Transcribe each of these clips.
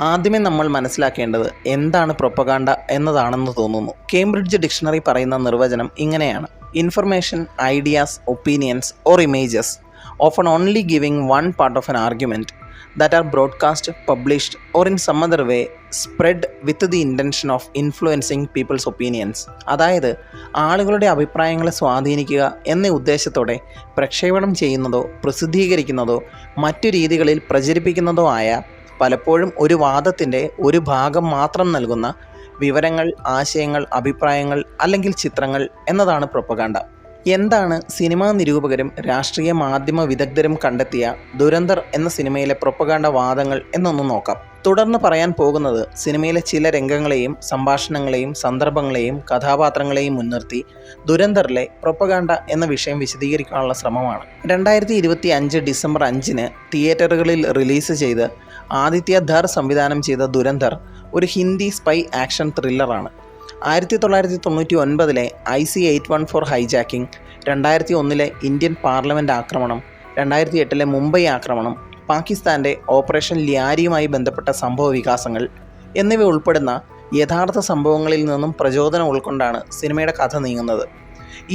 ആദ്യമേ നമ്മൾ മനസ്സിലാക്കേണ്ടത് എന്താണ് പ്രൊപ്പഗാണ്ട എന്നതാണെന്ന് തോന്നുന്നു. കേംബ്രിഡ്ജ് ഡിക്ഷണറി പറയുന്ന നിർവചനം ഇങ്ങനെയാണ്: information, ideas, opinions or images often only giving one part of an argument that are broadcast, published or in some other way spread with the intention of influencing people's opinions. അതായത് ആളുകളുടെ അഭിപ്രായങ്ങളെ സ്വാധീനിക്കുക എന്ന ഉദ്ദേശത്തോടെ പ്രക്ഷേപണം ചെയ്യുന്നതോ പ്രസിദ്ധീകരിക്കുന്നതോ മറ്റു രീതികളിൽ പ്രചരിപ്പിക്കുന്നതോ ആയ, പലപ്പോഴും ഒരു വാദത്തിൻ്റെ ഒരു ഭാഗം മാത്രം നൽകുന്ന വിവരങ്ങൾ, ആശയങ്ങൾ, അഭിപ്രായങ്ങൾ അല്ലെങ്കിൽ ചിത്രങ്ങൾ എന്നതാണ് പ്രൊപ്പഗാണ്ട. എന്താണ് സിനിമാ നിരൂപകരും രാഷ്ട്രീയ മാധ്യമ വിദഗ്ധരും കണ്ടെത്തിയ ദുരന്തർ എന്ന സിനിമയിലെ പ്രൊപ്പഗാണ്ട വാദങ്ങൾ എന്നൊന്ന് നോക്കാം. തുടർന്ന് പറയാൻ പോകുന്നത് സിനിമയിലെ ചില രംഗങ്ങളെയും സംഭാഷണങ്ങളെയും സന്ദർഭങ്ങളെയും കഥാപാത്രങ്ങളെയും മുൻനിർത്തി ദുരന്തറിലെ പ്രൊപ്പഗാണ്ട എന്ന വിഷയം വിശദീകരിക്കാനുള്ള ശ്രമമാണ്. 2025 ഡിസംബർ 5 തിയേറ്ററുകളിൽ റിലീസ് ചെയ്ത് ആദിത്യ ധർ സംവിധാനം ചെയ്ത ദുരന്തർ ഒരു ഹിന്ദി സ്പൈ ആക്ഷൻ ത്രില്ലറാണ്. 1999 IC-814 ഹൈജാക്കിംഗ്, 2001 ഇന്ത്യൻ പാർലമെൻറ്റ് ആക്രമണം, 2008 മുംബൈ ആക്രമണം, പാകിസ്ഥാൻ്റെ ഓപ്പറേഷൻ ലിയാരിയുമായി ബന്ധപ്പെട്ട സംഭവ വികാസങ്ങൾ എന്നിവ ഉൾപ്പെടുന്ന യഥാർത്ഥ സംഭവങ്ങളിൽ നിന്നും പ്രചോദനം ഉൾക്കൊണ്ടാണ് സിനിമയുടെ കഥ നീങ്ങുന്നത്.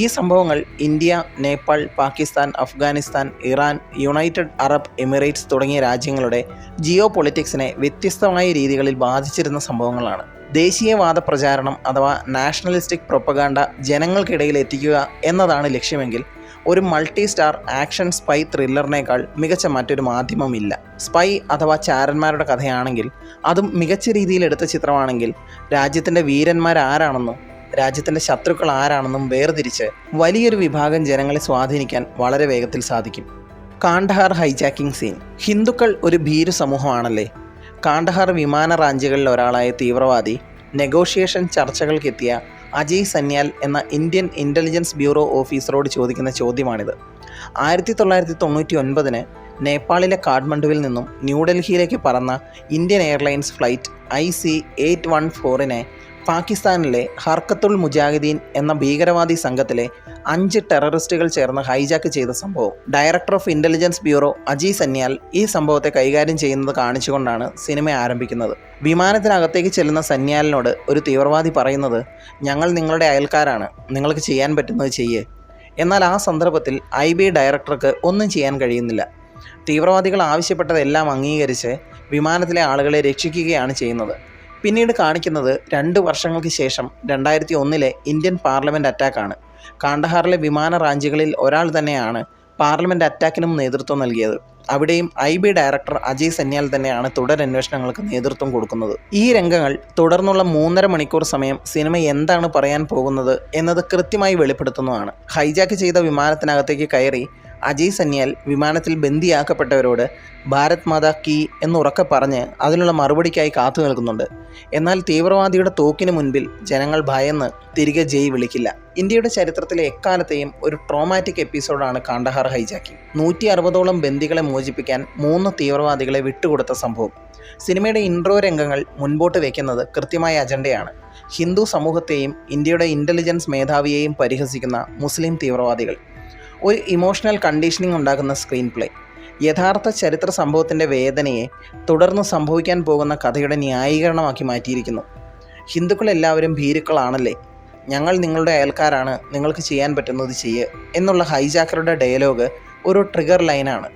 ഈ സംഭവങ്ങൾ India, Nepal, Pakistan, Afghanistan, Iran, United Arab Emirates തുടങ്ങിയ രാജ്യങ്ങളുടെ ജിയോ പൊളിറ്റിക്സിനെ വ്യത്യസ്തമായ രീതികളിൽ ബാധിച്ചിരുന്ന സംഭവങ്ങളാണ്. ദേശീയവാദ പ്രചാരണം അഥവാ നാഷണലിസ്റ്റിക് പ്രൊപ്പഗാണ്ട ജനങ്ങൾക്കിടയിൽ എത്തിക്കുക എന്നതാണ് ലക്ഷ്യമെങ്കിൽ ഒരു മൾട്ടി സ്റ്റാർ ആക്ഷൻ സ്പൈ ത്രില്ലറിനേക്കാൾ മികച്ച മറ്റൊരു മാധ്യമമില്ല. സ്പൈ അഥവാ ചാരന്മാരുടെ കഥയാണെങ്കിൽ, അതും മികച്ച രീതിയിൽ എടുത്ത ചിത്രമാണെങ്കിൽ, രാജ്യത്തിൻ്റെ വീരന്മാരാരാണെന്നും രാജ്യത്തിൻ്റെ ശത്രുക്കൾ ആരാണെന്നും വേർതിരിച്ച് വലിയൊരു വിഭാഗം ജനങ്ങളെ സ്വാധീനിക്കാൻ വളരെ വേഗത്തിൽ സാധിക്കും. Kandahar hijacking scene. ഹിന്ദുക്കൾ ഒരു ഭീരു സമൂഹമാണല്ലേ? കാണ്ഡഹാർ വിമാന റാഞ്ചികളിൽ ഒരാളായ തീവ്രവാദി നെഗോഷിയേഷൻ ചർച്ചകൾക്കെത്തിയ അജയ് സന്യാൽ എന്ന ഇന്ത്യൻ ഇൻ്റലിജൻസ് ബ്യൂറോ ഓഫീസറോട് ചോദിക്കുന്ന ചോദ്യമാണിത്. 1999 നേപ്പാളിലെ കാഠ്മണ്ഡുവിൽ നിന്നും ന്യൂഡൽഹിയിലേക്ക് പറന്ന ഇന്ത്യൻ എയർലൈൻസ് ഫ്ലൈറ്റ് IC-814 പാകിസ്ഥാനിലെ ഹർക്കത്തുൽ മുജാഹിദീൻ എന്ന ഭീകരവാദി സംഘത്തിലെ 5 ടെററിസ്റ്റുകൾ ചേർന്ന് ഹൈജാക്ക് ചെയ്ത സംഭവം. Director of intelligence bureau Ajay Sanyal ഈ സംഭവത്തെ കൈകാര്യം ചെയ്യുന്നത് കാണിച്ചുകൊണ്ടാണ് സിനിമ ആരംഭിക്കുന്നത്. വിമാനത്തിനകത്തേക്ക് ചെല്ലുന്ന സന്യാലിനോട് ഒരു തീവ്രവാദി പറയുന്നത്, ഞങ്ങൾ നിങ്ങളുടെ അയൽക്കാരാണ്, നിങ്ങൾക്ക് ചെയ്യാൻ പറ്റുന്നത് ചെയ്യേ. എന്നാൽ ആ സന്ദർഭത്തിൽ IB ഡയറക്ടർക്ക് ഒന്നും ചെയ്യാൻ കഴിയുന്നില്ല. തീവ്രവാദികൾ ആവശ്യപ്പെട്ടതെല്ലാം അംഗീകരിച്ച് വിമാനത്തിലെ ആളുകളെ രക്ഷിക്കുകയാണ് ചെയ്യുന്നത്. പിന്നീട് കാണിക്കുന്നത് 2 വർഷങ്ങൾക്ക് ശേഷം 2001 ഇന്ത്യൻ പാർലമെൻറ്റ് അറ്റാക്കാണ്. കാണ്ഡഹാറിലെ വിമാന റാഞ്ചികളിൽ ഒരാൾ തന്നെയാണ് പാർലമെൻറ്റ് അറ്റാക്കിനും നേതൃത്വം നൽകിയത്. അവിടെയും IB ഡയറക്ടർ അജയ് സന്യാൽ തന്നെയാണ് തുടരന്വേഷണങ്ങൾക്ക് നേതൃത്വം കൊടുക്കുന്നത്. ഈ രംഗങ്ങൾ തുടർന്നുള്ള 3.5 മണിക്കൂർ സമയം സിനിമ എന്താണ് പറയാൻ പോകുന്നത് എന്നത് കൃത്യമായി വെളിപ്പെടുത്തുന്നതാണ്. ഹൈജാക്ക് ചെയ്ത വിമാനത്തിനകത്തേക്ക് കയറി അജയ് സന്യാൽ വിമാനത്തിൽ ബന്ദിയാക്കപ്പെട്ടവരോട് ഭാരത് മാതാ കീ എന്നുറക്കെ പറഞ്ഞ് അതിനുള്ള മറുപടിക്കായി കാത്തു നിൽക്കുന്നുണ്ട്. എന്നാൽ തീവ്രവാദിയുടെ തോക്കിന് മുൻപിൽ ജനങ്ങൾ ഭയന്ന് തിരികെ ജയ് വിളിക്കില്ല. ഇന്ത്യയുടെ ചരിത്രത്തിലെ എക്കാലത്തെയും ഒരു ട്രോമാറ്റിക് എപ്പിസോഡാണ് കാണ്ഡഹാർ ഹൈജാക്കിംഗ്. 160ഓളം ബന്ദികളെ മോചിപ്പിക്കാൻ 3 തീവ്രവാദികളെ വിട്ടുകൊടുത്ത സംഭവം. സിനിമയുടെ ഇൻട്രോ രംഗങ്ങൾ മുൻപോട്ട് വയ്ക്കുന്നത് കൃത്യമായ അജണ്ടയാണ്. ഹിന്ദു സമൂഹത്തെയും ഇന്ത്യയുടെ ഇൻ്റലിജൻസ് മേധാവിയെയും പരിഹസിക്കുന്ന മുസ്ലിം തീവ്രവാദികൾ. ഒരു ഇമോഷണൽ കണ്ടീഷനിങ് ഉണ്ടാക്കുന്ന സ്ക്രീൻ പ്ലേ. യഥാർത്ഥ ചരിത്ര സംഭവത്തിൻ്റെ വേദനയെ തുടർന്ന് സംഭവിക്കാൻ പോകുന്ന കഥയുടെ ന്യായീകരണമാക്കി മാറ്റിയിരിക്കുന്നു. ഹിന്ദുക്കളെല്ലാവരും ഭീരുക്കളാണല്ലേ, ഞങ്ങൾ നിങ്ങളുടെ അയൽക്കാരാണ്, നിങ്ങൾക്ക് ചെയ്യാൻ പറ്റുന്നത് ചെയ്യ് എന്നുള്ള ഹൈജാക്കറുടെ ഡയലോഗ് ഒരു ട്രിഗർ ലൈനാണ്.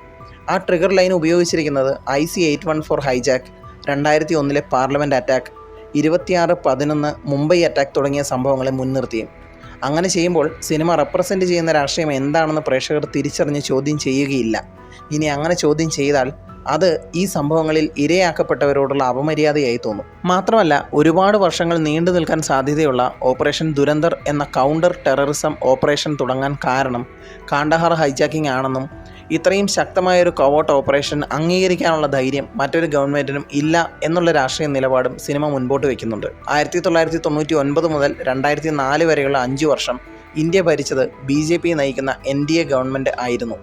ആ ട്രിഗർ ലൈൻ ഉപയോഗിച്ചിരിക്കുന്നത് IC-814 hijack, 2001 parliament attack, 26/11 Mumbai attack തുടങ്ങിയ സംഭവങ്ങളെ മുൻനിർത്തിയും. അങ്ങനെ ചെയ്യുമ്പോൾ സിനിമ റെപ്രസെൻ്റ് ചെയ്യുന്ന രാഷ്ട്രീയം എന്താണെന്ന് പ്രേക്ഷകർ തിരിച്ചറിഞ്ഞ് ചോദ്യം ചെയ്യുകയില്ല. ഇനി അങ്ങനെ ചോദ്യം ചെയ്താൽ അത് ഈ സംഭവങ്ങളിൽ ഇരയാക്കപ്പെട്ടവരോടുള്ള അപമര്യാദയായി തോന്നും. മാത്രമല്ല, ഒരുപാട് വർഷങ്ങൾ നീണ്ടു നിൽക്കാൻ സാധ്യതയുള്ള ഓപ്പറേഷൻ ദുരന്തർ എന്ന കൗണ്ടർ ടെററിസം ഓപ്പറേഷൻ തുടങ്ങാൻ കാരണം കാണ്ഡഹാർ ഹൈജാക്കിംഗ് ആണെന്നും ഇത്രയും ശക്തമായൊരു കവോട്ട് ഓപ്പറേഷൻ അംഗീകരിക്കാനുള്ള ധൈര്യം മറ്റൊരു ഗവൺമെൻറ്റിനും ഇല്ല എന്നുള്ള രാഷ്ട്രീയ നിലപാടും സിനിമ മുൻപോട്ട് വയ്ക്കുന്നുണ്ട്. 1999 മുതൽ 2004 വരെയുള്ള 5 വർഷം ഇന്ത്യ ഭരിച്ചത് BJP നയിക്കുന്ന NDA ഗവൺമെൻറ് ആയിരുന്നു.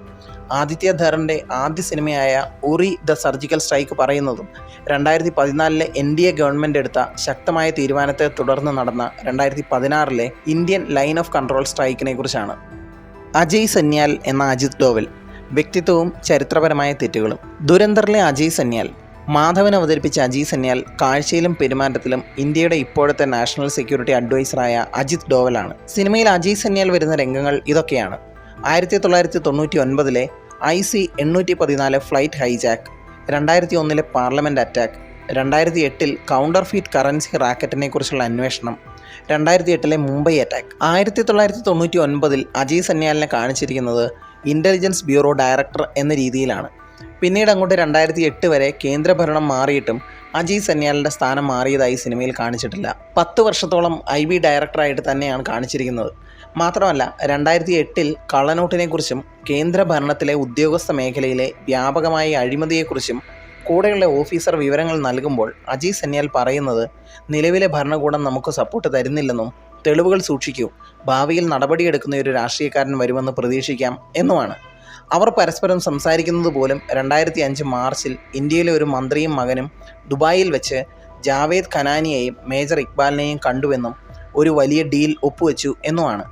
ആദിത്യ ധറിൻ്റെ ആദ്യ സിനിമയായ ഉറി ദ സർജിക്കൽ സ്ട്രൈക്ക് പറയുന്നതും 2014 NDA ഗവൺമെൻറ് എടുത്ത ശക്തമായ തീരുമാനത്തെ തുടർന്ന് നടന്ന 2016 ഇന്ത്യൻ ലൈൻ ഓഫ് കൺട്രോൾ സ്ട്രൈക്കിനെ കുറിച്ചാണ്. അജയ് സന്യാൽ എന്ന അജിത് ഡോവൽ. വ്യക്തിത്വവും ചരിത്രപരമായ തെറ്റുകളും. ദുരന്തറിലെ അജയ് സന്യാൽ മാധവൻ അവതരിപ്പിച്ച അജി സന്യാൽ കാഴ്ചയിലും പെരുമാറ്റത്തിലും ഇന്ത്യയുടെ ഇപ്പോഴത്തെ നാഷണൽ സെക്യൂരിറ്റി അഡ്വൈസറായ അജിത് ഡോവലാണ്. സിനിമയിൽ അജി സന്യാൽ വരുന്ന രംഗങ്ങൾ ഇതൊക്കെയാണ്. 1999 IC 814 flight hijack, 2001 parliament attack, 2008 counterfeit currency റാക്കറ്റിനെ കുറിച്ചുള്ള അന്വേഷണം, 2008 മുംബൈ അറ്റാക്ക്. 1999 അജി സന്യാലിനെ കാണിച്ചിരിക്കുന്നത് ഇൻ്റലിജൻസ് ബ്യൂറോ ഡയറക്ടർ എന്ന രീതിയിലാണ്. പിന്നീട് അങ്ങോട്ട് 2008 വരെ കേന്ദ്രഭരണം മാറിയിട്ടും അജി സന്യാലിൻ്റെ സ്ഥാനം മാറിയതായി സിനിമയിൽ കാണിച്ചിട്ടില്ല. 10 വർഷത്തോളം IB ഡയറക്ടറായിട്ട് തന്നെയാണ് കാണിച്ചിരിക്കുന്നത്. മാത്രമല്ല 2008 കള്ളനോട്ടിനെക്കുറിച്ചും കേന്ദ്രഭരണത്തിലെ ഉദ്യോഗസ്ഥ മേഖലയിലെ വ്യാപകമായ അഴിമതിയെക്കുറിച്ചും കൂടെയുള്ള ഓഫീസർ വിവരങ്ങൾ നൽകുമ്പോൾ അജി സന്യാൽ പറയുന്നത് നിലവിലെ ഭരണകൂടം നമുക്ക് സപ്പോർട്ട് തരുന്നില്ലെന്നും തെളിവുകൾ സൂക്ഷിക്കൂ, ഭാവിയിൽ നടപടിയെടുക്കുന്ന ഒരു രാഷ്ട്രീയക്കാരൻ വരുമെന്ന് പ്രതീക്ഷിക്കാം എന്നുമാണ്. അവർ പരസ്പരം സംസാരിക്കുന്നത് പോലും 2005 മാർച്ചിൽ ഇന്ത്യയിലെ ഒരു മന്ത്രിയും മകനും ദുബായിൽ വെച്ച് ജാവേദ് ഖനാനിയെയും മേജർ ഇക്ബാലിനെയും കണ്ടുവെന്നും ഒരു വലിയ ഡീൽ ഒപ്പുവെച്ചു എന്നുമാണ്.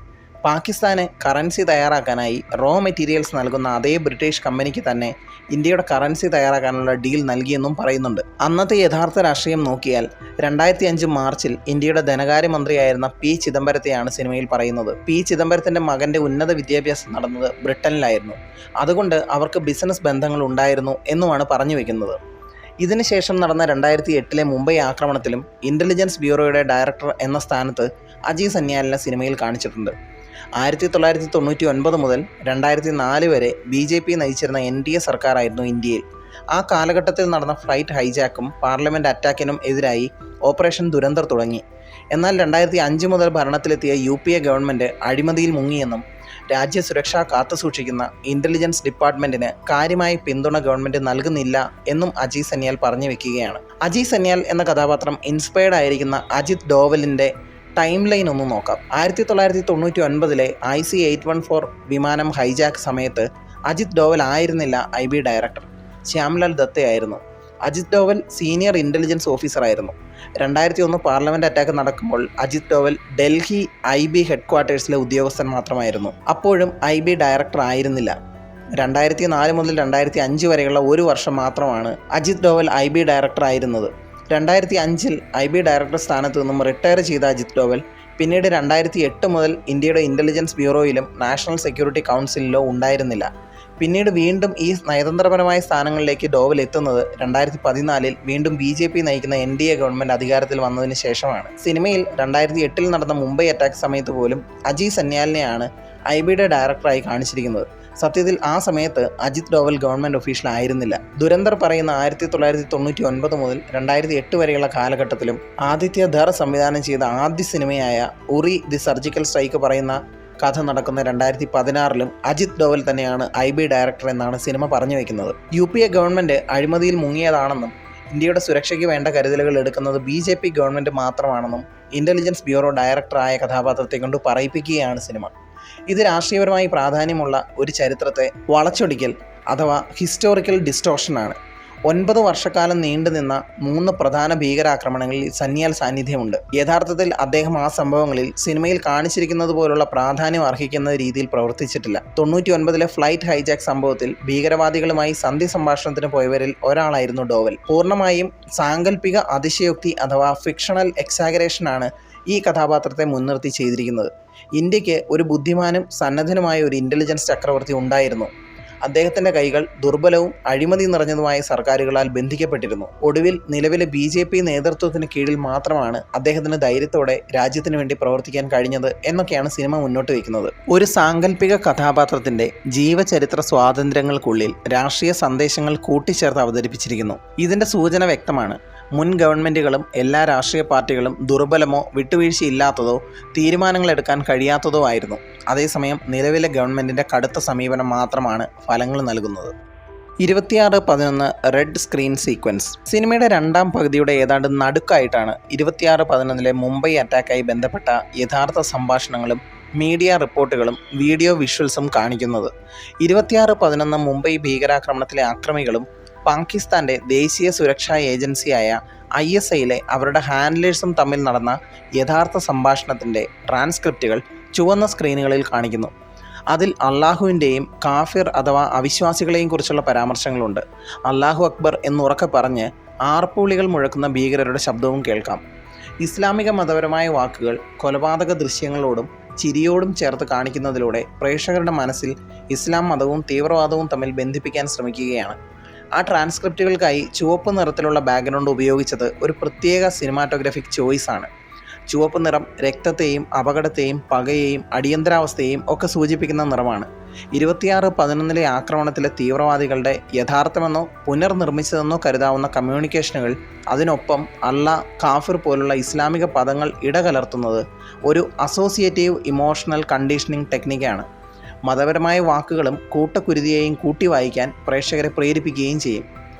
പാകിസ്ഥാന് കറൻസി തയ്യാറാക്കാനായി റോ മെറ്റീരിയൽസ് നൽകുന്ന അതേ ബ്രിട്ടീഷ് കമ്പനിക്ക് തന്നെ ഇന്ത്യയുടെ കറൻസി തയ്യാറാക്കാനുള്ള ഡീൽ നൽകിയെന്നും പറയുന്നുണ്ട്. അന്നത്തെ യഥാർത്ഥ രാഷ്ട്രീയം നോക്കിയാൽ 2005 മാർച്ചിൽ ഇന്ത്യയുടെ ധനകാര്യമന്ത്രിയായിരുന്ന P. ചിദംബരത്തെയാണ് സിനിമയിൽ പറയുന്നത്. P. ചിദംബരത്തിൻ്റെ മകൻ്റെ ഉന്നത വിദ്യാഭ്യാസം നടന്നത് ബ്രിട്ടനിലായിരുന്നു. അതുകൊണ്ട് അവർക്ക് ബിസിനസ് ബന്ധങ്ങൾ ഉണ്ടായിരുന്നു എന്നുമാണ് പറഞ്ഞു വയ്ക്കുന്നത്. ഇതിനുശേഷം നടന്ന 2008 മുംബൈ ആക്രമണത്തിലും ഇൻ്റലിജൻസ് ബ്യൂറോയുടെ ഡയറക്ടർ എന്ന സ്ഥാനത്ത് അജി സന്യാലിനെ സിനിമയിൽ കാണിച്ചിട്ടുണ്ട്. 1999 മുതൽ 2004 വരെ BJP നയിച്ചിരുന്ന NDA സർക്കാരായിരുന്നു ഇന്ത്യയിൽ. ആ കാലഘട്ടത്തിൽ നടന്ന ഫ്ലൈറ്റ് ഹൈജാക്കും പാർലമെൻറ്റ് അറ്റാക്കിനും എതിരായി ഓപ്പറേഷൻ ദുരന്തർ തുടങ്ങി. എന്നാൽ 2005 മുതൽ ഭരണത്തിലെത്തിയ UPA ഗവൺമെൻറ് അഴിമതിയിൽ മുങ്ങിയെന്നും രാജ്യസുരക്ഷ കാത്തുസൂക്ഷിക്കുന്ന ഇൻ്റലിജൻസ് ഡിപ്പാർട്ട്മെൻറ്റിന് കാര്യമായ പിന്തുണ ഗവൺമെൻറ് നൽകുന്നില്ല എന്നും അജി സന്യാൽ പറഞ്ഞു വെക്കുകയാണ്. അജി സന്യാൽ എന്ന കഥാപാത്രം ഇൻസ്പയർഡ് ആയിരിക്കുന്ന അജിത് ഡോവലിൻ്റെ ടൈം ലൈൻ ഒന്ന് നോക്കാം. 1999 IC 814 വിമാനം ഹൈജാക്ക് സമയത്ത് അജിത് ഡോവൽ ആയിരുന്നില്ല IB ഡയറക്ടർ, ശ്യാംലാൽ ദത്തയായിരുന്നു. അജിത് ഡോവൽ സീനിയർ ഇൻ്റലിജൻസ് ഓഫീസറായിരുന്നു. 2001 പാർലമെൻറ്റ് അറ്റാക്ക് നടക്കുമ്പോൾ അജിത് ഡോവൽ ഡൽഹി IB ഹെഡ്ക്വാർട്ടേഴ്സിലെ ഉദ്യോഗസ്ഥൻ മാത്രമായിരുന്നു. അപ്പോഴും IB ഡയറക്ടർ ആയിരുന്നില്ല. 2004 മുതൽ 2005 വരെയുള്ള ഒരു വർഷം മാത്രമാണ് അജിത് ഡോവൽ IB ഡയറക്ടർ ആയിരുന്നത്. 2005 IB ഡയറക്ടർ സ്ഥാനത്ത് നിന്നും റിട്ടയർ ചെയ്ത അജിത് ഡോവൽ പിന്നീട് 2008 മുതൽ ഇന്ത്യയുടെ ഇൻ്റലിജൻസ് ബ്യൂറോയിലും നാഷണൽ സെക്യൂരിറ്റി കൗൺസിലിലോ ഉണ്ടായിരുന്നില്ല. പിന്നീട് വീണ്ടും ഈ നയതന്ത്രപരമായ സ്ഥാനങ്ങളിലേക്ക് ഡോവൽ എത്തുന്നത് 2014 വീണ്ടും BJP നയിക്കുന്ന NDA ഗവൺമെൻറ് അധികാരത്തിൽ വന്നതിന് ശേഷമാണ്. സിനിമയിൽ 2008 നടന്ന മുംബൈ അറ്റാക്ക് സമയത്ത് പോലും അജി സന്യാലിനെയാണ് IBയുടെ ഡയറക്ടറായി കാണിച്ചിരിക്കുന്നത്. സത്യത്തിൽ ആ സമയത്ത് അജിത് ഡോവൽ ഗവൺമെൻറ് ഒഫീഷ്യൽ ആയിരുന്നില്ല. ദുരന്തർ പറയുന്ന 1999 മുതൽ 2008 വരെയുള്ള കാലഘട്ടത്തിലും ആദിത്യ ധർ സംവിധാനം ചെയ്ത ആദ്യ സിനിമയായ ഉറി ദി സർജിക്കൽ സ്ട്രൈക്ക് പറയുന്ന കഥ നടക്കുന്ന 2016 അജിത് ഡോവൽ തന്നെയാണ് IB ഡയറക്ടർ എന്നാണ് സിനിമ പറഞ്ഞു വയ്ക്കുന്നത്. UPA ഗവൺമെൻറ് അഴിമതിയിൽ മുങ്ങിയതാണെന്നും ഇന്ത്യയുടെ സുരക്ഷയ്ക്ക് വേണ്ട കരുതലുകൾ എടുക്കുന്നത് BJP ഗവൺമെൻറ് മാത്രമാണെന്നും ഇൻ്റലിജൻസ് ബ്യൂറോ ഡയറക്ടറായ കഥാപാത്രത്തെ കൊണ്ട് പറയിപ്പിക്കുകയാണ് സിനിമ. ഇത് രാഷ്ട്രീയപരമായി പ്രാധാന്യമുള്ള ഒരു ചരിത്രത്തെ വളച്ചൊടിക്കൽ അഥവാ ഹിസ്റ്റോറിക്കൽ ഡിസ്റ്റോർഷനാണ്. 9 വർഷക്കാലം നീണ്ടുനിന്ന 3 പ്രധാന ഭീകരാക്രമണങ്ങളിൽ സന്യാൽ സാന്നിധ്യമുണ്ട്. യഥാർത്ഥത്തിൽ അദ്ദേഹം ആ സംഭവങ്ങളിൽ സിനിമയിൽ കാണിച്ചിരിക്കുന്നത് പോലുള്ള പ്രാധാന്യം അർഹിക്കുന്ന രീതിയിൽ പ്രവർത്തിച്ചിട്ടില്ല. 99 ഫ്ലൈറ്റ് ഹൈജാക്ക് സംഭവത്തിൽ ഭീകരവാദികളുമായി സന്ധി സംഭാഷണത്തിന് പോയവരിൽ ഒരാളായിരുന്നു ഡോവൽ. പൂർണ്ണമായും സാങ്കല്പിക അതിശയോക്തി അഥവാ ഫിക്ഷണൽ എക്സാഗറേഷനാണ് ഈ കഥാപാത്രത്തെ മുൻനിർത്തി ചെയ്തിരിക്കുന്നത്. ഇന്ത്യക്ക് ഒരു ബുദ്ധിമാനും സന്നദ്ധനുമായ ഒരു ഇൻ്റലിജൻസ് ചക്രവർത്തി ഉണ്ടായിരുന്നു. അദ്ദേഹത്തിൻ്റെ കൈകൾ ദുർബലവും അഴിമതി നിറഞ്ഞതുമായ സർക്കാരുകളാൽ ബന്ധിക്കപ്പെട്ടിരുന്നു. ഒടുവിൽ നിലവിലെ BJP നേതൃത്വത്തിന് കീഴിൽ മാത്രമാണ് അദ്ദേഹത്തിന് ധൈര്യത്തോടെ രാജ്യത്തിന് വേണ്ടി പ്രവർത്തിക്കാൻ കഴിഞ്ഞത് എന്നൊക്കെയാണ് സിനിമ മുന്നോട്ട് വയ്ക്കുന്നത്. ഒരു സാങ്കല്പിക കഥാപാത്രത്തിൻ്റെ ജീവചരിത്ര സ്വാതന്ത്ര്യങ്ങൾക്കുള്ളിൽ രാഷ്ട്രീയ സന്ദേശങ്ങൾ കൂട്ടിച്ചേർത്ത് അവതരിപ്പിച്ചിരിക്കുന്നു. ഇതിൻ്റെ സൂചന വ്യക്തമാണ്. മുൻ ഗവൺമെൻറ്റുകളും എല്ലാ രാഷ്ട്രീയ പാർട്ടികളും ദുർബലമോ വിട്ടുവീഴ്ചയില്ലാത്തതോ തീരുമാനങ്ങളെടുക്കാൻ കഴിയാത്തതോ ആയിരുന്നു. അതേസമയം നിലവിലെ ഗവൺമെൻറ്റിൻ്റെ കടുത്ത സമീപനം മാത്രമാണ് ഫലങ്ങൾ നൽകുന്നത്. 26/11 റെഡ് സ്ക്രീൻ സീക്വൻസ്. സിനിമയുടെ രണ്ടാം പകുതിയുടെ ഏതാണ്ട് നടുക്കായിട്ടാണ് 26/11 മുംബൈ അറ്റാക്കായി ബന്ധപ്പെട്ട യഥാർത്ഥ സംഭാഷണങ്ങളും മീഡിയ റിപ്പോർട്ടുകളും വീഡിയോ വിഷ്വൽസും കാണിക്കുന്നത്. 26/11 മുംബൈ ഭീകരാക്രമണത്തിലെ അക്രമികളും പാകിസ്ഥാൻ്റെ ദേശീയ സുരക്ഷാ ഏജൻസിയായ ISIലെ അവരുടെ ഹാൻഡ്ലേഴ്സും തമ്മിൽ നടന്ന യഥാർത്ഥ സംഭാഷണത്തിൻ്റെ ട്രാൻസ്ക്രിപ്റ്റുകൾ ചുവന്ന സ്ക്രീനുകളിൽ കാണിക്കുന്നു. അതിൽ അള്ളാഹുവിൻ്റെയും കാഫിർ അഥവാ അവിശ്വാസികളെയും കുറിച്ചുള്ള പരാമർശങ്ങളുണ്ട്. അള്ളാഹു അക്ബർ എന്നുറക്കെ പറഞ്ഞ് ആർപ്പുവിളികൾ മുഴക്കുന്ന ഭീകരരുടെ ശബ്ദവും കേൾക്കാം. ഇസ്ലാമിക മതപരമായ വാക്കുകൾ കൊലപാതക ദൃശ്യങ്ങളോടും ചിരിയോടും ചേർത്ത് കാണിക്കുന്നതിലൂടെ പ്രേക്ഷകരുടെ മനസ്സിൽ ഇസ്ലാം മതവും തീവ്രവാദവും തമ്മിൽ ബന്ധിപ്പിക്കാൻ ശ്രമിക്കുകയാണ്. ആ ട്രാൻസ്ക്രിപ്റ്റുകൾക്കായി ചുവപ്പ് നിറത്തിലുള്ള ബാക്ക്ഗ്രൗണ്ട് ഉപയോഗിച്ചത് ഒരു പ്രത്യേക സിനിമാറ്റോഗ്രാഫിക് ചോയ്സാണ്. ചുവപ്പ് നിറം രക്തത്തെയും അപകടത്തെയും പകയെയും അടിയന്തരാവസ്ഥയെയും ഒക്കെ സൂചിപ്പിക്കുന്ന നിറമാണ്. 26/11 ആക്രമണത്തിലെ തീവ്രവാദികളുടെ യഥാർത്ഥമെന്നോ പുനർനിർമ്മിച്ചതെന്നോ കരുതാവുന്ന കമ്മ്യൂണിക്കേഷനുകൾ, അതിനൊപ്പം അള്ള, കാഫിർ പോലുള്ള ഇസ്ലാമിക പദങ്ങൾ ഇടകലർത്തുന്നത് ഒരു അസോസിയേറ്റീവ് ഇമോഷണൽ കണ്ടീഷനിങ് ടെക്നിക്കാണ്. മതപരമായ വാക്കുകളും കൂട്ടക്കുരുതിയെയും കൂട്ടി വായിക്കാൻ പ്രേക്ഷകരെ പ്രേരിപ്പിക്കുകയും ചെയ്യും.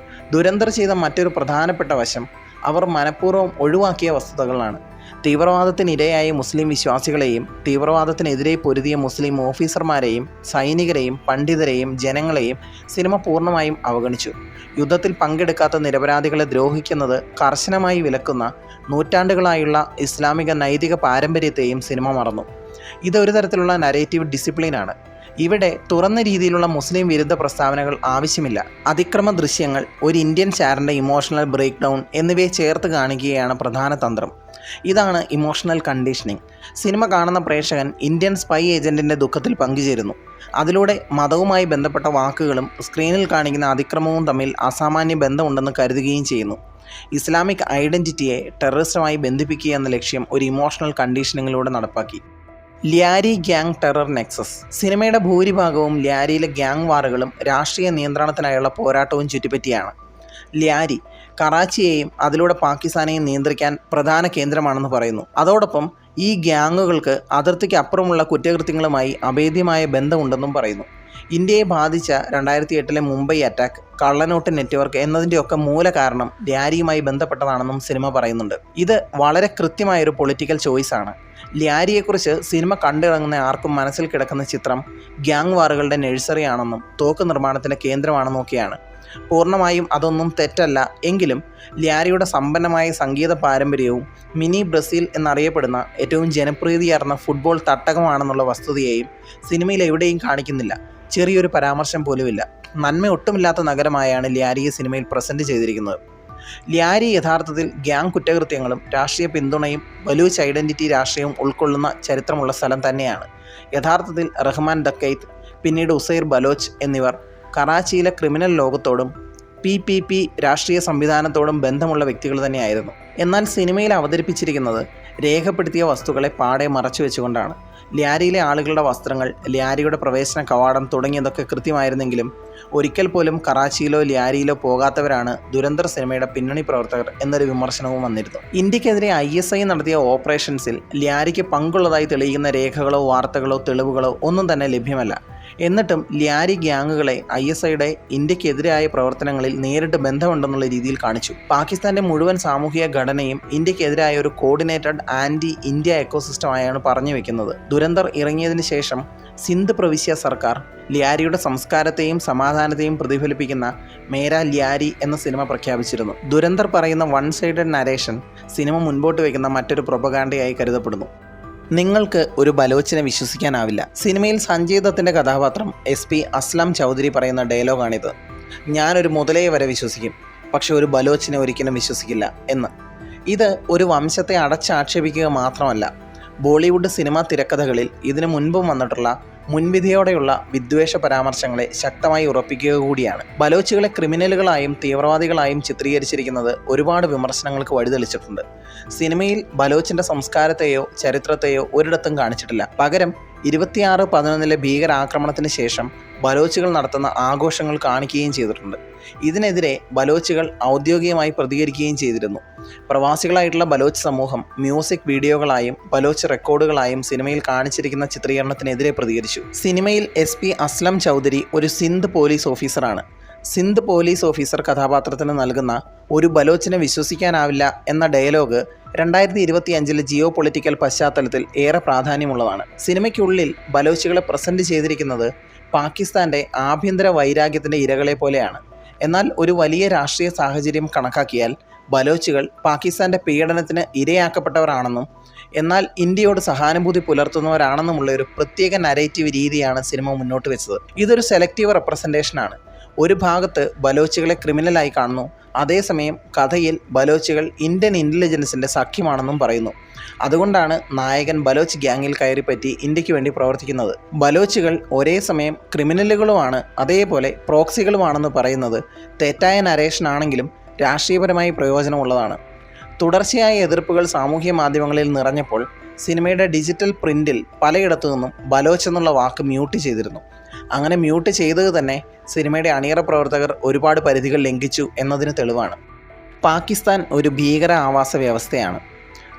ദുരന്തർ ചെയ്ത മറ്റൊരു പ്രധാനപ്പെട്ട വശം അവർ മനഃപൂർവ്വം ഒഴിവാക്കിയ വസ്തുതകളാണ്. തീവ്രവാദത്തിനിരയായ മുസ്ലിം വിശ്വാസികളെയും തീവ്രവാദത്തിനെതിരെ പൊരുതിയ മുസ്ലിം ഓഫീസർമാരെയും സൈനികരെയും പണ്ഡിതരെയും ജനങ്ങളെയും സിനിമ പൂർണ്ണമായും അവഗണിച്ചു. യുദ്ധത്തിൽ പങ്കെടുക്കാത്ത നിരപരാധികളെ ദ്രോഹിക്കുന്നത് കർശനമായി വിലക്കുന്ന നൂറ്റാണ്ടുകളായുള്ള ഇസ്ലാമിക നൈതിക പാരമ്പര്യത്തെയും സിനിമ മറന്നു. ഇതൊരു തരത്തിലുള്ള നരേറ്റീവ് ഡിസിപ്ലിനാണ്. ഇവിടെ തുറന്ന രീതിയിലുള്ള മുസ്ലിം വിരുദ്ധ പ്രസ്താവനകൾ ആവശ്യമില്ല. അതിക്രമ ദൃശ്യങ്ങൾ, ഒരു ഇന്ത്യൻ ചാരൻ്റെ ഇമോഷണൽ ബ്രേക്ക് ഡൗൺ എന്നിവയെ ചേർത്ത് കാണിക്കുകയാണ് പ്രധാന തന്ത്രം. ഇതാണ് ഇമോഷണൽ കണ്ടീഷനിങ്. സിനിമ കാണുന്ന പ്രേക്ഷകൻ ഇന്ത്യൻ സ്പൈ ഏജൻറ്റിൻ്റെ ദുഃഖത്തിൽ പങ്കുചേരുന്നു. അതിലൂടെ മതവുമായി ബന്ധപ്പെട്ട വാക്കുകളും സ്ക്രീനിൽ കാണിക്കുന്ന അതിക്രമവും തമ്മിൽ അസാമാന്യ ബന്ധമുണ്ടെന്ന് കരുതുകയും ചെയ്യുന്നു. ഇസ്ലാമിക് ഐഡൻറ്റിറ്റിയെ ടെററിസ്റ്റുമായി ബന്ധിപ്പിക്കുക എന്ന ലക്ഷ്യം ഒരു ഇമോഷണൽ കണ്ടീഷനിങ്ങിലൂടെ നടപ്പാക്കി. ല്യാരി ഗ്യാങ് ടെറർ നെക്സസ്. സിനിമയുടെ ഭൂരിഭാഗവും ല്യാരിയിലെ ഗ്യാങ് വാറുകളും രാഷ്ട്രീയ നിയന്ത്രണത്തിനായുള്ള പോരാട്ടവും ചുറ്റിപ്പറ്റിയാണ്. ല്യാരി കറാച്ചിയെയും അതിലൂടെ പാകിസ്ഥാനെയും നിയന്ത്രിക്കാൻ പ്രധാന കേന്ദ്രമാണെന്ന് പറയുന്നു. അതോടൊപ്പം ഈ ഗ്യാങ്ങുകൾക്ക് അതിർത്തിക്ക് അപ്പുറമുള്ള കുറ്റകൃത്യങ്ങളുമായി അഭേദ്യമായ ബന്ധമുണ്ടെന്നും പറയുന്നു. ഇന്ത്യയെ ബാധിച്ച 2008 മുംബൈ അറ്റാക്ക്, കള്ളനോട്ട് നെറ്റ്വർക്ക് എന്നതിൻ്റെയൊക്കെ മൂല കാരണം ല്യാരിയുമായി ബന്ധപ്പെട്ടതാണെന്നും സിനിമ പറയുന്നുണ്ട്. ഇത് വളരെ കൃത്യമായൊരു പൊളിറ്റിക്കൽ ചോയ്സാണ്. ല്യാരിയെക്കുറിച്ച് സിനിമ കണ്ടിറങ്ങുന്ന ആർക്കും മനസ്സിൽ കിടക്കുന്ന ചിത്രം ഗ്യാങ് വാറുകളുടെ നഴ്സറി ആണെന്നും തോക്ക് നിർമ്മാണത്തിൻ്റെ കേന്ദ്രമാണെന്നും ഒക്കെയാണ്. പൂർണ്ണമായും അതൊന്നും തെറ്റല്ല. എങ്കിലും ല്യാരിയുടെ സമ്പന്നമായ സംഗീത പാരമ്പര്യവും മിനി ബ്രസീൽ എന്നറിയപ്പെടുന്ന ഏറ്റവും ജനപ്രീതിയാർന്ന ഫുട്ബോൾ തട്ടകമാണെന്നുള്ള വസ്തുതയെയും സിനിമയിൽ എവിടെയും കാണിക്കുന്നില്ല. ചെറിയൊരു പരാമർശം പോലുമില്ല. നന്മ ഒട്ടുമില്ലാത്ത നഗരമായാണ് ല്യാരിയെ സിനിമയിൽ പ്രസൻറ്റ് ചെയ്തിരിക്കുന്നത്. ല്യാരി യഥാർത്ഥത്തിൽ ഗ്യാങ് കുറ്റകൃത്യങ്ങളും രാഷ്ട്രീയ പിന്തുണയും ബലൂച്ച് ഐഡൻറ്റിറ്റി രാഷ്ട്രീയവും ഉൾക്കൊള്ളുന്ന ചരിത്രമുള്ള സ്ഥലം തന്നെയാണ്. യഥാർത്ഥത്തിൽ റഹ്മാൻ ദക്കൈത്ത്, പിന്നീട് ഉസൈർ ബലോച്ച് എന്നിവർ കറാച്ചിയിലെ ക്രിമിനൽ ലോകത്തോടും PPP രാഷ്ട്രീയ സംവിധാനത്തോടും ബന്ധമുള്ള വ്യക്തികൾ തന്നെയായിരുന്നു. എന്നാൽ സിനിമയിൽ അവതരിപ്പിച്ചിരിക്കുന്നത് രേഖപ്പെടുത്തിയ വസ്തുക്കളെ പാടെ മറച്ചു വെച്ചുകൊണ്ടാണ്. ല്യാരിയിലെ ആളുകളുടെ വസ്ത്രങ്ങൾ, ല്യാരിയുടെ പ്രവേശന കവാടം തുടങ്ങിയതൊക്കെ കൃത്യമായിരുന്നെങ്കിലും ഒരിക്കൽ പോലും കറാച്ചിയിലോ ല്യാരിയിലോ പോകാത്തവരാണ് ദുരന്തർ സിനിമയുടെ പിന്നണി പ്രവർത്തകർ എന്നൊരു വിമർശനവും വന്നിരുന്നു. ഇന്ത്യക്കെതിരെ ISI നടത്തിയ ഓപ്പറേഷൻസിൽ ല്യാരിക്ക് പങ്കുള്ളതായി തെളിയിക്കുന്ന രേഖകളോ വാർത്തകളോ തെളിവുകളോ ഒന്നും തന്നെ ലഭ്യമല്ല. എന്നിട്ടും ല്യാരി ഗ്യാങ്ങുകളെ ISIയുടെ ഇന്ത്യക്കെതിരായ പ്രവർത്തനങ്ങളിൽ നേരിട്ട് ബന്ധമുണ്ടെന്നുള്ള രീതിയിൽ കാണിച്ചു. പാകിസ്ഥാന്റെ മുഴുവൻ സാമൂഹിക ഘടനയും ഇന്ത്യക്കെതിരായ ഒരു കോർഡിനേറ്റഡ് ആൻറ്റി ഇന്ത്യ എക്കോസിസ്റ്റമായാണ് പറഞ്ഞു വെക്കുന്നത്. ദുരന്തർ ഇറങ്ങിയതിന് ശേഷം സിന്ധ് പ്രവിശ്യ സർക്കാർ ല്യാരിയുടെ സംസ്കാരത്തെയും സമാധാനത്തെയും പ്രതിഫലിപ്പിക്കുന്ന മേരാ ല്യാരി എന്ന സിനിമ പ്രഖ്യാപിച്ചിരുന്നു. ദുരന്തർ പറയുന്ന വൺ സൈഡഡ് നരേഷൻ സിനിമ മുൻപോട്ട് വയ്ക്കുന്ന മറ്റൊരു പ്രൊപ്പഗാണ്ടയായി കരുതപ്പെടുന്നു. നിങ്ങൾക്ക് ഒരു ബലോച്ചിനെ വിശ്വസിക്കാനാവില്ല. സിനിമയിൽ സഞ്ജയ് ദത്തിൻ്റെ കഥാപാത്രം SP അസ്ലം ചൗധരി പറയുന്ന ഡയലോഗാണിത്. ഞാനൊരു മുതലയെ വരെ വിശ്വസിക്കും, പക്ഷെ ഒരു ബലോച്ചിനെ ഒരിക്കലും വിശ്വസിക്കില്ല എന്ന്. ഇത് ഒരു വംശത്തെ അടച്ചാക്ഷേപിക്കുക മാത്രമല്ല, ബോളിവുഡ് സിനിമാ തിരക്കഥകളിൽ ഇതിനു മുൻപും വന്നിട്ടുള്ള മുൻവിധിയോടെയുള്ള വിദ്വേഷ പരാമർശങ്ങളെ ശക്തമായി ഉറപ്പിക്കുക കൂടിയാണ്. ബലോച്ചുകളെ ക്രിമിനലുകളായും തീവ്രവാദികളായും ചിത്രീകരിച്ചിരിക്കുന്നത് ഒരുപാട് വിമർശനങ്ങൾക്ക് വഴിതെളിച്ചിട്ടുണ്ട്. സിനിമയിൽ ബലോച്ചിൻ്റെ സംസ്കാരത്തെയോ ചരിത്രത്തെയോ ഒരിടത്തും കാണിച്ചിട്ടില്ല. പകരം 26/11 ഭീകരാക്രമണത്തിന് ശേഷം ബലോച്ചുകൾ നടത്തുന്ന ആഘോഷങ്ങൾ കാണിക്കുകയും ചെയ്തിട്ടുണ്ട്. ഇതിനെതിരെ ബലോച്ചുകൾ ഔദ്യോഗികമായി പ്രതികരിക്കുകയും ചെയ്തിരുന്നു. പ്രവാസികളായിട്ടുള്ള ബലോച്ച് സമൂഹം മ്യൂസിക് വീഡിയോകളായും ബലോച്ച് റെക്കോർഡുകളായും സിനിമയിൽ കാണിച്ചിരിക്കുന്ന ചിത്രീകരണത്തിനെതിരെ പ്രതികരിച്ചു. സിനിമയിൽ SP അസ്ലം ചൗധരി ഒരു സിന്ധ് പോലീസ് ഓഫീസറാണ്. സിന്ധ് പോലീസ് ഓഫീസർ കഥാപാത്രത്തിന് നൽകുന്ന ഒരു ബലോച്ചിനെ വിശ്വസിക്കാനാവില്ല എന്ന ഡയലോഗ് 2025 ജിയോ പൊളിറ്റിക്കൽ പശ്ചാത്തലത്തിൽ ഏറെ പ്രാധാന്യമുള്ളതാണ്. സിനിമയ്ക്കുള്ളിൽ ബലോച്ചുകളെ പ്രസൻറ്റ് ചെയ്തിരിക്കുന്നത് പാകിസ്ഥാൻ്റെ ആഭ്യന്തര വൈരാഗ്യത്തിൻ്റെ ഇരകളെ പോലെയാണ്. എന്നാൽ ഒരു വലിയ രാഷ്ട്രീയ സാഹചര്യം കണക്കാക്കിയാൽ ബലോച്ചുകൾ പാകിസ്ഥാൻ്റെ പീഡനത്തിന് ഇരയാക്കപ്പെട്ടവരാണെന്നും എന്നാൽ ഇന്ത്യയോട് സഹാനുഭൂതി പുലർത്തുന്നവരാണെന്നുമുള്ള ഒരു പ്രത്യേക നരേറ്റീവ് രീതിയാണ് സിനിമ മുന്നോട്ട് വെച്ചത്. ഇതൊരു സെലക്റ്റീവ് റെപ്രസെൻറ്റേഷനാണ്. ഒരു ഭാഗത്ത് ബലോച്ചുകളെ ക്രിമിനലായി കാണുന്നു, അതേസമയം കഥയിൽ ബലോച്ചുകൾ ഇന്ത്യൻ ഇൻ്റലിജൻസിൻ്റെ സഖ്യമാണെന്നും പറയുന്നു. അതുകൊണ്ടാണ് നായകൻ ബലോച്ച് ഗ്യാങ്ങിൽ കയറിപ്പറ്റി ഇന്ത്യക്ക് വേണ്ടി പ്രവർത്തിക്കുന്നത്. ബലോച്ചുകൾ ഒരേ സമയം ക്രിമിനലുകളുമാണ്, അതേപോലെ പ്രോക്സികളുമാണെന്ന് പറയുന്നത് തെറ്റായ നരേഷനാണെങ്കിലും രാഷ്ട്രീയപരമായി പ്രയോജനമുള്ളതാണ്. തുടർച്ചയായ എതിർപ്പുകൾ സാമൂഹ്യ മാധ്യമങ്ങളിൽ നിറഞ്ഞപ്പോൾ സിനിമയുടെ ഡിജിറ്റൽ പ്രിൻറ്റിൽ പലയിടത്തു നിന്നും ബലോച്ച് എന്നുള്ള വാക്ക് മ്യൂട്ട് ചെയ്തിരുന്നു. അങ്ങനെ മ്യൂട്ട് ചെയ്തത് തന്നെ സിനിമയുടെ അണിയറ പ്രവർത്തകർ ഒരുപാട് പരിധികൾ ലംഘിച്ചു എന്നതിന് തെളിവാണ്. പാകിസ്ഥാൻ ഒരു ഭീകര ആവാസ വ്യവസ്ഥയാണ്.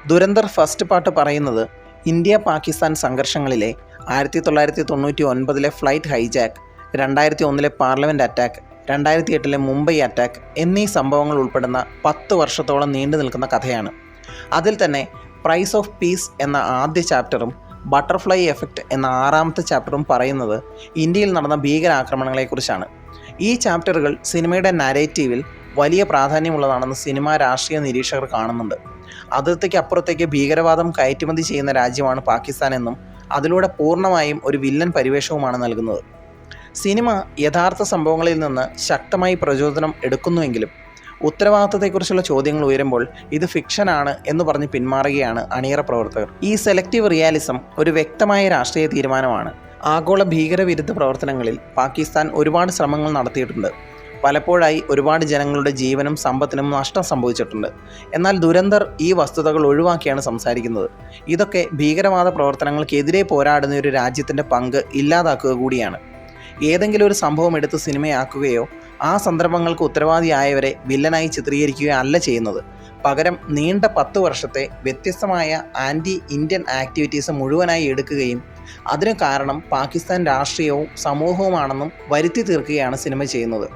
ദുരന്തർ ഫസ്റ്റ് പാർട്ട് പറയുന്നത് ഇന്ത്യ പാകിസ്ഥാൻ സംഘർഷങ്ങളിലെ 1999 flight hijack, 2001 parliament attack, 2008 Mumbai attack എന്നീ സംഭവങ്ങൾ ഉൾപ്പെടുന്ന 10 വർഷത്തോളം നീണ്ടു നിൽക്കുന്ന കഥയാണ്. അതിൽ തന്നെ പ്രൈസ് ഓഫ് പീസ് എന്ന ആദ്യ ചാപ്റ്ററും ബട്ടർഫ്ലൈ എഫക്റ്റ് എന്ന 6ാമത്തെ ചാപ്റ്ററും പറയുന്നത് ഇന്ത്യയിൽ നടന്ന ഭീകരാക്രമണങ്ങളെക്കുറിച്ചാണ്. ഈ ചാപ്റ്ററുകൾ സിനിമയുടെ നരേറ്റീവിൽ വലിയ പ്രാധാന്യമുള്ളതാണെന്ന് സിനിമാ രാഷ്ട്രീയ നിരീക്ഷകർ കാണുന്നുണ്ട്. അതിർത്തിക്ക് അപ്പുറത്തേക്ക് ഭീകരവാദം കയറ്റുമതി ചെയ്യുന്ന രാജ്യമാണ് പാകിസ്ഥാൻ എന്നും അതിലൂടെ പൂർണ്ണമായും ഒരു വില്ലൻ പരിവേഷവുമാണ് നൽകുന്നത്. സിനിമ യഥാർത്ഥ സംഭവങ്ങളിൽ നിന്ന് ശക്തമായി പ്രചോദനം എടുക്കുന്നുവെങ്കിലും ഉത്തരവാദിത്തത്തെക്കുറിച്ചുള്ള ചോദ്യങ്ങൾ ഉയരുമ്പോൾ ഇത് ഫിക്ഷനാണ് എന്ന് പറഞ്ഞ് പിന്മാറുകയാണ് അണിയറ പ്രവർത്തകർ. ഈ സെലക്റ്റീവ് റിയാലിസം ഒരു വ്യക്തമായ രാഷ്ട്രീയ തീരുമാനമാണ്. ആഗോള ഭീകരവിരുദ്ധ പ്രവർത്തനങ്ങളിൽ പാകിസ്ഥാൻ ഒരുപാട് ശ്രമങ്ങൾ നടത്തിയിട്ടുണ്ട്. പലപ്പോഴായി ഒരുപാട് ജനങ്ങളുടെ ജീവനും സമ്പത്തിനും നഷ്ടം സംഭവിച്ചിട്ടുണ്ട്. എന്നാൽ ദുരന്തർ ഈ വസ്തുതകൾ ഒഴിവാക്കിയാണ് സംസാരിക്കുന്നത്. ഇതൊക്കെ ഭീകരവാദ പ്രവർത്തനങ്ങൾക്കെതിരെ പോരാടുന്ന ഒരു രാജ്യത്തിൻ്റെ പങ്ക് ഇല്ലാതാക്കുക കൂടിയാണ്. ഏതെങ്കിലും ഒരു സംഭവം എടുത്ത് സിനിമയാക്കുകയോ ആ സന്ദർഭങ്ങൾക്ക് ഉത്തരവാദിയായവരെ വില്ലനായി ചിത്രീകരിക്കുകയോ അല്ല ചെയ്യുന്നത്. പകരം നീണ്ട 10 വർഷത്തെ വ്യത്യസ്തമായ ആൻറ്റി ഇന്ത്യൻ ആക്ടിവിറ്റീസ് മുഴുവനായി എടുക്കുകയും അതിന് കാരണം പാകിസ്ഥാൻ രാഷ്ട്രീയവും സമൂഹവുമാണെന്നും വരുത്തി തീർക്കുകയാണ് സിനിമ ചെയ്യുന്നത്.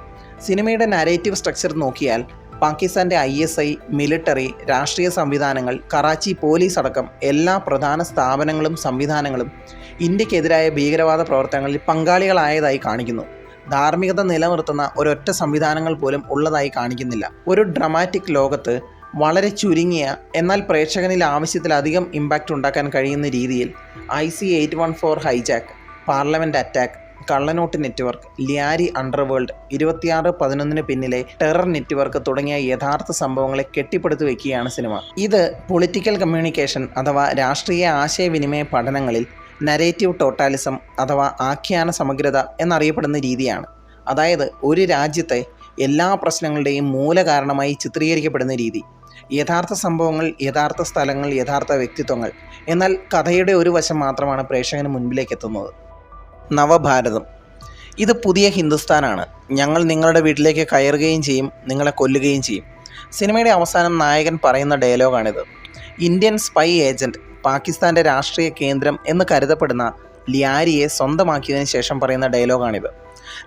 സിനിമയുടെ നരേറ്റീവ് സ്ട്രക്ചർ നോക്കിയാൽ പാകിസ്ഥാൻ്റെ ISI, മിലിറ്ററി, രാഷ്ട്രീയ സംവിധാനങ്ങൾ, കറാച്ചി പോലീസ് അടക്കം എല്ലാ പ്രധാന സ്ഥാപനങ്ങളും സംവിധാനങ്ങളും ഇന്ത്യക്കെതിരായ ഭീകരവാദ പ്രവർത്തനങ്ങളിൽ പങ്കാളികളായതായി കാണിക്കുന്നു. ധാർമ്മികത നിലനിർത്തുന്ന ഒരൊറ്റ സംവിധാനങ്ങൾ പോലും ഉള്ളതായി കാണിക്കുന്നില്ല. ഒരു ഡ്രമാറ്റിക് ലോകത്ത് വളരെ ചുരുങ്ങിയ എന്നാൽ പ്രേക്ഷകനിൽ ആവശ്യത്തിലധികം ഇമ്പാക്റ്റ് ഉണ്ടാക്കാൻ കഴിയുന്ന രീതിയിൽ IC 814 ഹൈജാക്ക്, പാർലമെൻറ്റ് അറ്റാക്ക്, കള്ളനോട്ട് നെറ്റ്വർക്ക്, ലിയാരി അണ്ടർവേൾഡ്, 26/11 പിന്നിലെ ടെറർ നെറ്റ്വർക്ക് തുടങ്ങിയ യഥാർത്ഥ സംഭവങ്ങളെ കെട്ടിപ്പടുത്തു വയ്ക്കുകയാണ് സിനിമ. ഇത് പൊളിറ്റിക്കൽ കമ്മ്യൂണിക്കേഷൻ അഥവാ രാഷ്ട്രീയ ആശയവിനിമയ പഠനങ്ങളിൽ നരേറ്റീവ് ടോട്ടാലിസം അഥവാ ആഖ്യാന സമഗ്രത എന്നറിയപ്പെടുന്ന രീതിയാണ്. അതായത് ഒരു രാജ്യത്തെ എല്ലാ പ്രശ്നങ്ങളുടെയും മൂലകാരണമായി ചിത്രീകരിക്കപ്പെടുന്ന രീതി. യഥാർത്ഥ സംഭവങ്ങൾ, യഥാർത്ഥ സ്ഥലങ്ങൾ, യഥാർത്ഥ വ്യക്തിത്വങ്ങൾ. എന്നാൽ കഥയുടെ ഒരു വശം മാത്രമാണ് പ്രേക്ഷകന് മുൻപിലേക്ക് എത്തുന്നത്. നവഭാരതം. ഇത് പുതിയ ഹിന്ദുസ്ഥാനാണ്. ഞങ്ങൾ നിങ്ങളുടെ വീട്ടിലേക്ക് കയറുകയും ചെയ്യും, നിങ്ങളെ കൊല്ലുകയും ചെയ്യും. സിനിമയുടെ അവസാനം നായകൻ പറയുന്ന ഡയലോഗാണിത്. ഇന്ത്യൻ സ്പൈ ഏജൻറ്റ് പാകിസ്ഥാൻ്റെ രാഷ്ട്രീയ കേന്ദ്രം എന്ന് കരുതപ്പെടുന്ന ലിയാരിയെ സ്വന്തമാക്കിയതിന് ശേഷം പറയുന്ന ഡയലോഗാണിത്.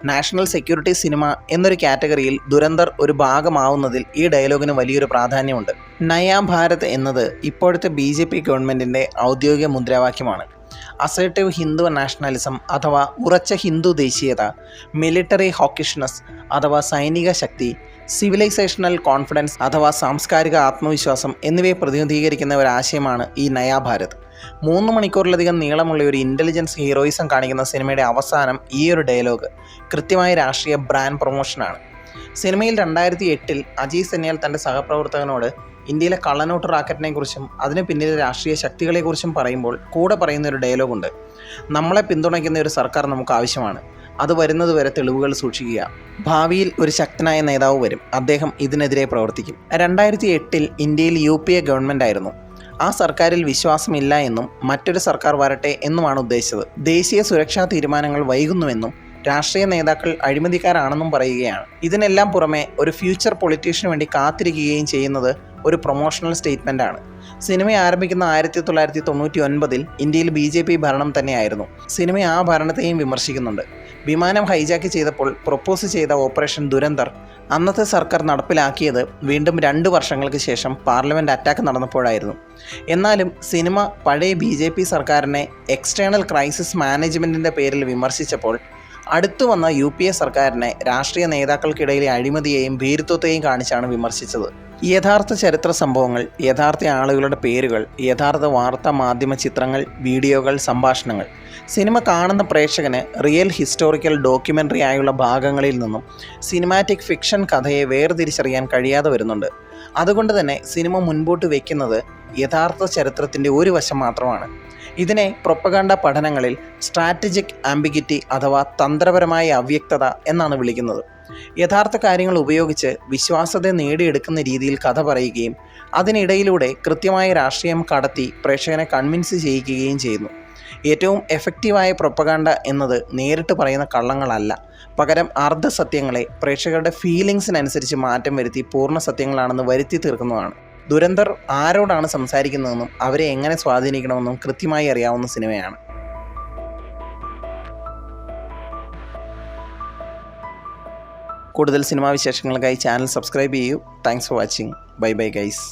നാഷണൽ സെക്യൂരിറ്റി സിനിമ എന്നൊരു കാറ്റഗറിയിൽ ദുരന്തർ ഒരു ഭാഗമാവുന്നതിൽ ഈ ഡയലോഗിന് വലിയൊരു പ്രാധാന്യമുണ്ട്. നയാ ഭാരത് എന്നത് ഇപ്പോഴത്തെ BJP ഗവൺമെൻറ്റിൻ്റെ ഔദ്യോഗിക മുദ്രാവാക്യമാണ്. അസേർട്ടീവ് ഹിന്ദു നാഷണലിസം അഥവാ ഉറച്ച ഹിന്ദു ദേശീയത, മിലിറ്ററി ഹോക്കിഷ്നസ് അഥവാ സൈനിക ശക്തി, സിവിലൈസേഷണൽ കോൺഫിഡൻസ് അഥവാ സാംസ്കാരിക ആത്മവിശ്വാസം എന്നിവയെ പ്രതിനിധീകരിക്കുന്ന ഒരാശയമാണ് ഈ നയാ ഭാരത്. 3 മണിക്കൂറിലധികം നീളമുള്ള ഒരു ഇൻ്റലിജൻസ് ഹീറോയിസം കാണിക്കുന്ന സിനിമയുടെ അവസാനം ഈ ഒരു ഡയലോഗ് കൃത്യമായ രാഷ്ട്രീയ ബ്രാൻഡ് പ്രൊമോഷനാണ്. സിനിമയിൽ 2008 അജയ് സന്യാൽ തൻ്റെ സഹപ്രവർത്തകനോട് ഇന്ത്യയിലെ കള്ളനോട്ട് റാക്കറ്റിനെക്കുറിച്ചും അതിന് പിന്നിലെ രാഷ്ട്രീയ ശക്തികളെക്കുറിച്ചും പറയുമ്പോൾ കൂടെ പറയുന്നൊരു ഡയലോഗുണ്ട്. നമ്മളെ പിന്തുണയ്ക്കുന്ന ഒരു സർക്കാർ നമുക്ക് ആവശ്യമാണ്. അത് വരുന്നതുവരെ തെളിവുകൾ സൂക്ഷിക്കുക. ഭാവിയിൽ ഒരു ശക്തനായ നേതാവ് വരും, അദ്ദേഹം ഇതിനെതിരെ പ്രവർത്തിക്കും. 2008 ഇന്ത്യയിൽ UPA ഗവൺമെൻറ് ആയിരുന്നു. ആ സർക്കാരിൽ വിശ്വാസമില്ല എന്നും മറ്റൊരു സർക്കാർ വരട്ടെ എന്നുമാണ് ഉദ്ദേശിച്ചത്. ദേശീയ സുരക്ഷാ തീരുമാനങ്ങൾ വൈകുന്നുവെന്നും രാഷ്ട്രീയ നേതാക്കൾ അഴിമതിക്കാരാണെന്നും പറയുകയാണ്. ഇതിനെല്ലാം പുറമെ ഒരു ഫ്യൂച്ചർ പൊളിറ്റീഷ്യന് വേണ്ടി കാത്തിരിക്കുകയും ചെയ്യുന്നത് ഒരു പ്രൊമോഷണൽ സ്റ്റേറ്റ്മെൻറ്റാണ്. സിനിമ ആരംഭിക്കുന്ന 1999 ഇന്ത്യയിൽ BJP ഭരണം തന്നെയായിരുന്നു. സിനിമ ആ ഭരണത്തെയും വിമർശിക്കുന്നുണ്ട്. വിമാനം ഹൈജാക്ക് ചെയ്തപ്പോൾ പ്രൊപ്പോസ് ചെയ്ത ഓപ്പറേഷൻ ദുരന്തർ അന്നത്തെ സർക്കാർ നടപ്പിലാക്കിയത് വീണ്ടും 2 വർഷങ്ങൾക്ക് ശേഷം പാർലമെൻറ്റ് അറ്റാക്ക് നടന്നപ്പോഴായിരുന്നു. എന്നാലും സിനിമ പഴയ BJP സർക്കാരിനെ എക്സ്റ്റേണൽ ക്രൈസിസ് മാനേജ്മെൻറ്റിൻ്റെ പേരിൽ വിമർശിച്ചപ്പോൾ അടുത്തു വന്ന UPA സർക്കാരിനെ രാഷ്ട്രീയ നേതാക്കൾക്കിടയിലെ അഴിമതിയെയും ഭീരുത്വത്തെയും കാണിച്ചാണ് വിമർശിച്ചത്. യഥാർത്ഥ ചരിത്ര സംഭവങ്ങൾ, യഥാർത്ഥ ആളുകളുടെ പേരുകൾ, യഥാർത്ഥ വാർത്താ മാധ്യമ ചിത്രങ്ങൾ, വീഡിയോകൾ, സംഭാഷണങ്ങൾ, സിനിമ കാണുന്ന പ്രേക്ഷകന് റിയൽ ഹിസ്റ്റോറിക്കൽ ഡോക്യുമെൻ്ററി ആയുള്ള ഭാഗങ്ങളിൽ നിന്നും സിനിമാറ്റിക് ഫിക്ഷൻ കഥയെ വേർതിരിച്ചറിയാൻ കഴിയാതെ വരുന്നുണ്ട്. അതുകൊണ്ട് തന്നെ സിനിമ മുൻപോട്ട് വയ്ക്കുന്നത് യഥാർത്ഥ ചരിത്രത്തിൻ്റെ ഒരു വശം മാത്രമാണ്. ഇതിനെ പ്രൊപ്പഗാണ്ട പഠനങ്ങളിൽ സ്ട്രാറ്റജിക് ആംബിഗിറ്റി അഥവാ തന്ത്രപരമായ അവ്യക്തത എന്നാണ് വിളിക്കുന്നത്. യഥാർത്ഥ കാര്യങ്ങൾ ഉപയോഗിച്ച് വിശ്വാസ്യത നേടിയെടുക്കുന്ന രീതിയിൽ കഥ പറയുകയും അതിനിടയിലൂടെ കൃത്യമായ രാഷ്ട്രീയം കടത്തി പ്രേക്ഷകനെ കൺവിൻസ് ചെയ്യിക്കുകയും ചെയ്യുന്നു. ഏറ്റവും എഫക്റ്റീവായ പ്രൊപ്പഗാണ്ട എന്നത് നേരിട്ട് പറയുന്ന കള്ളങ്ങളല്ല, പകരം അർദ്ധസത്യങ്ങളെ പ്രേക്ഷകരുടെ ഫീലിങ്സിനനുസരിച്ച് മാറ്റം വരുത്തി പൂർണ്ണ സത്യങ്ങളാണെന്ന് വരുത്തി തീർക്കുന്നതാണ്. ദുരന്തർ ആരോടാണ് സംസാരിക്കുന്നതെന്നും അവരെ എങ്ങനെ സ്വാധീനിക്കണമെന്നും കൃത്യമായി അറിയാവുന്ന സിനിമയാണ്. കൂടുതൽ സിനിമാ വിശേഷങ്ങൾക്കായി ചാനൽ സബ്സ്ക്രൈബ് ചെയ്യൂ. Thanks for watching. Bye bye guys.